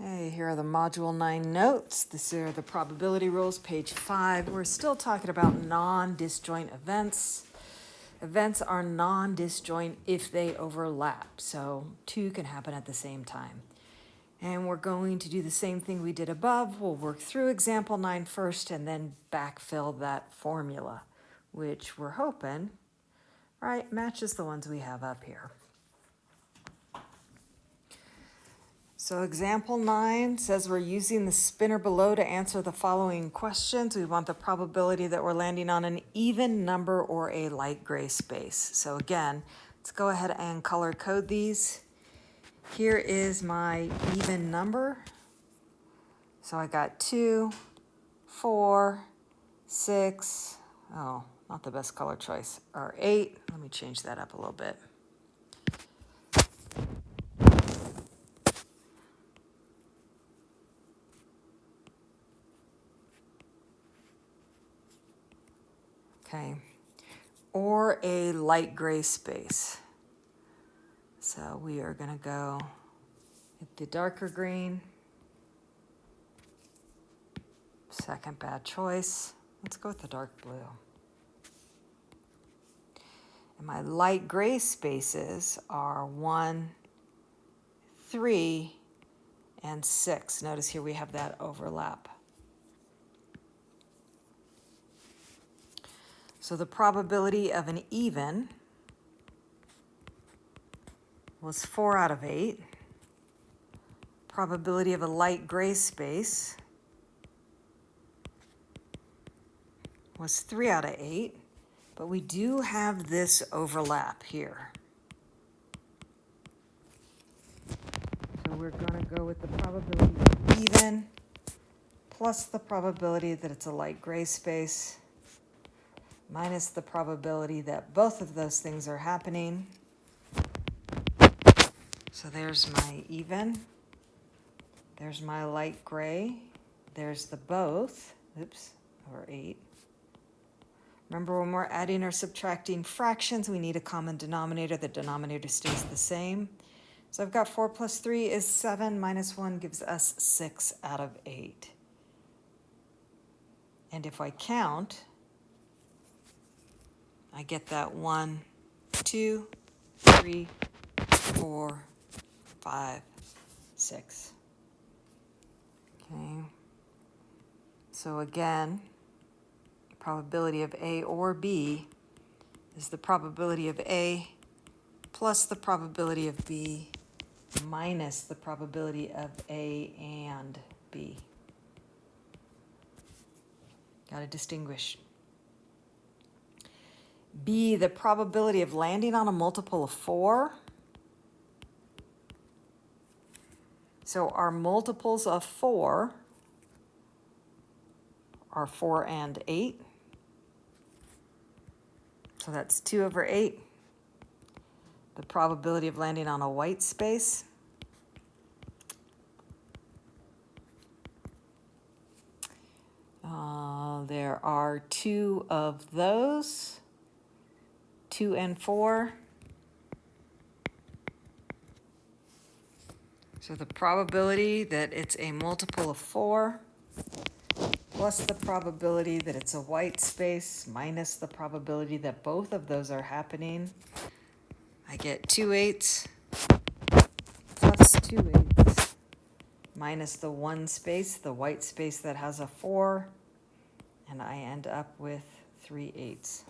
Hey, here are the Module 9 notes. These are the probability rules, page 5. We're still talking about non-disjoint events. Events are non-disjoint if they overlap, so two can happen at the same time. And we're going to do the same thing we did above. We'll work through example 9 first and then backfill that formula, which we're hoping, right, matches the ones we have up here. So example 9 says we're using the spinner below to answer the following questions. We want the probability that we're landing on an even number or a light gray space. So again, let's go ahead and color code these. Here is my even number. So I got 2, 4, 6, oh, not the best color choice, or 8. Let me change that up a little bit. Okay, or a light gray space. So we are going to go with the darker green. Second bad choice. Let's go with the dark blue. And my light gray spaces are 1, 3, and 6. Notice here we have that overlap. So the probability of an even was 4 out of 8. Probability of a light gray space was 3 out of 8. But we do have this overlap here. So we're going to go with the probability of even plus the probability that it's a light gray space minus the probability that both of those things are happening. So there's my even. There's my light gray. There's the both. Oops, or 8. Remember, when we're adding or subtracting fractions, we need a common denominator. The denominator stays the same. So I've got 4 plus 3 is 7, minus 1 gives us 6 out of 8. And if I count, I get that 1, 2, 3, 4, 5, 6. Okay. So again, probability of A or B is the probability of A plus the probability of B minus the probability of A and B. Got to distinguish. B, the probability of landing on a multiple of 4. So our multiples of 4 are 4 and 8. So that's 2 over 8. The probability of landing on a white space. There are 2 of those. 2 and 4. So the probability that it's a multiple of 4 plus the probability that it's a white space minus the probability that both of those are happening, I get 2 8s plus 2 8s minus the 1 space, the white space that has a 4, and I end up with 3 8s.